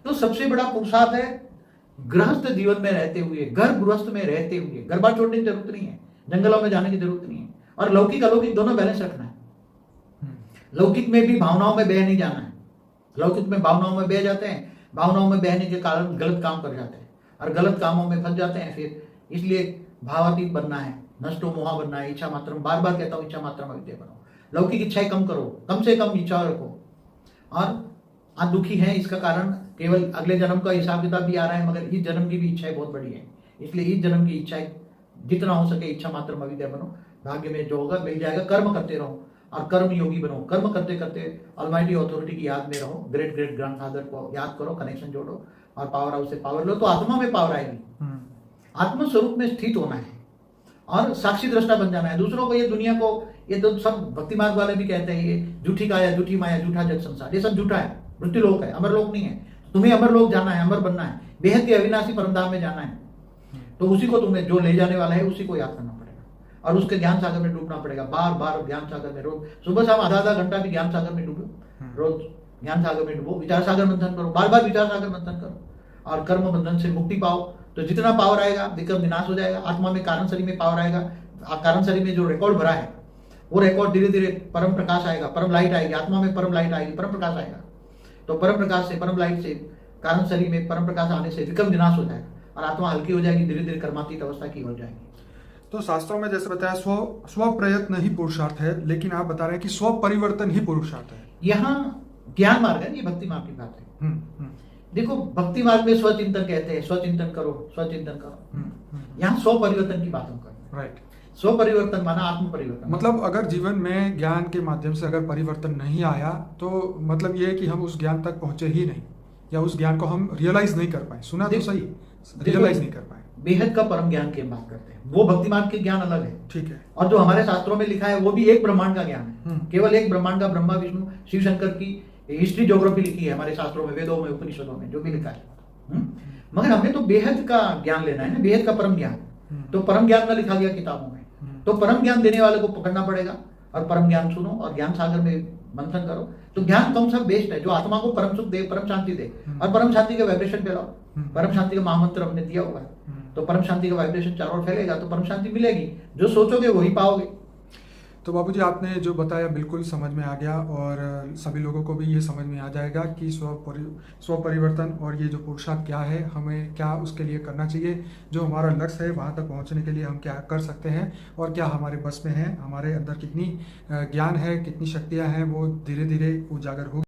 तो सबसे बड़ा पुरुषार्थ है गृहस्थ जीवन में रहते हुए, घर गृहस्थ में रहते हुए, घर बार छोड़ने की जरूरत नहीं है, जंगलों में जाने की जरूरत नहीं है, और लौकिक अलौकिक दोनों बैलेंस रखना है। लौकिक में भी भावनाओं में बह नहीं जाना है। लौकिक में भावनाओं में बह जाते हैं, भावनाओं में बहने के कारण गलत काम कर जाते हैं और गलत कामों में फंस जाते हैं। फिर इसलिए भावातीत बनना है, नष्टो मोहा बनना है, इच्छा मात्रम, बार बार कहता हूँ, इच्छा मात्रम अविद्या बनो। लौकिक इच्छाएं कम करो, कम से कम इच्छा रखो। और आज दुखी है, इसका कारण केवल अगले जन्म का हिसाब किताब भी आ रहा है, मगर इस जन्म की भी इच्छाएं बहुत बड़ी है। इसलिए इस जन्म की इच्छाएं जितना हो सके इच्छा मात्रम अविद्या बनो। भाग्य में जो होगा मिल जाएगा। कर्म करते रहो और कर्म योगी बनो। कर्म करते करते ऑलमाइटी अथॉरिटी की याद में रहो, ग्रेट ग्रेट ग्रैंडफादर को याद करो, कनेक्शन जोड़ो और पावर हाउस से पावर लो, तो आत्मा में पावर आएगी। आत्म स्वरूप में स्थित होना है और साक्षी दृष्टा बन जाना है दूसरों को। ये दुनिया को, ये तो सब भक्ति मार्ग वाले भी कहते हैं, ये झूठी काया, झूठी माया, झूठा जग संसार, ये सब झूठा है। मृत्यु लोक है, अमर लोक नहीं है। तुम्हें अमर लोक जाना है, अमर बनना है, बेहद के अविनाशी परमधाम में जाना है। तो उसी को तुम्हें जो ले जाने वाला है उसी को याद करना पड़ेगा और उसके ज्ञान सागर में डूबना पड़ेगा। बार बार ज्ञान सागर में, रोज सुबह शाम आधा आधा घंटा भी ज्ञान सागर में डूबो, रोज ज्ञान सागर में डूबो, विचार सागर मंथन करो, बार बार विचार सागर मंथन करो और कर्म बंधन से मुक्ति पाओ। तो जितना पावर आएगा विक्रम विनाश हो जाएगा। आत्मा में कारण शरीर में पावर आएगा। कारण शरीर में जो रिकॉर्ड भरा है वो रिकॉर्ड धीरे धीरे परम प्रकाश आएगा, परम लाइट आएगी, आत्मा में परम लाइट आएगी, परम प्रकाश आएगा। तो परम प्रकाश से, परम लाइट से, कारण शरीर में परम प्रकाश आने से विक्रम विनाश हो जाएगा और आत्मा हल्की हो जाएगी, धीरे धीरे कर्मातीत अवस्था की हो जाएगी। तो शास्त्रों में जैसे बताया स्व प्रयत्न ही पुरुषार्थ है, लेकिन आप बता रहे हैं कि स्व परिवर्तन ही पुरुषार्थ है। यहाँ ज्ञान मार्ग है, ये भक्ति मार्ग की बात है। देखो भक्ति मार्ग में स्वचिंतन कहते हैं, स्वचिंतन करो, स्वचिंतन करो। यहाँ स्व परिवर्तन की बात हम कर रहे हैं। राइट। स्व परिवर्तन माना आत्म परिवर्तन। मतलब अगर जीवन में ज्ञान के माध्यम से अगर परिवर्तन नहीं आया तो मतलब ये है कि हम उस ज्ञान तक पहुंचे ही नहीं, या उस ज्ञान को हम रियलाइज नहीं कर पाए। सुना तो सही, रियलाइज नहीं कर पाए। बेहद का परम ज्ञान की हम बात करते हैं, वो भक्ति मार्ग के ज्ञान अलग है। ठीक है। और जो हमारे शास्त्रों में लिखा है वो भी एक ब्रह्मांड का ज्ञान है। केवल एक ब्रह्मांड का, ब्रह्मा विष्णु शिव शंकर की हिस्ट्री ज्योग्राफी लिखी है हमारे शास्त्रों में, वेदों में, उपनिषदों में जो भी लिखा है। मगर हमें तो बेहद का ज्ञान लेना है ना, बेहद का परम ज्ञान। तो परम ज्ञान न लिखा गया किताबों में, तो परम ज्ञान देने वाले को पकड़ना पड़ेगा और परम ज्ञान सुनो और ज्ञान सागर में मंथन करो। तो ज्ञान कौन सा बेस्ट है, जो आत्मा को परम सुख दे, परम शांति दे और परम शांति का वाइब्रेशन फैलाओ। परम शांति का महामंत्र हमने दिया हुआ है, तो परम शांति का वाइब्रेशन चारों ओर फैलेगा तो परम शांति मिलेगी। जो सोचोगे वही पाओगे। तो बाबूजी आपने जो बताया बिल्कुल समझ में आ गया और सभी लोगों को भी ये समझ में आ जाएगा कि स्व परिवर्तन और ये जो पुरुषार्थ क्या है, हमें क्या उसके लिए करना चाहिए, जो हमारा लक्ष्य है वहाँ तक पहुँचने के लिए हम क्या कर सकते हैं और क्या हमारे बस में है, हमारे अंदर कितनी ज्ञान है, कितनी शक्तियाँ हैं, वो धीरे धीरे उजागर होगी।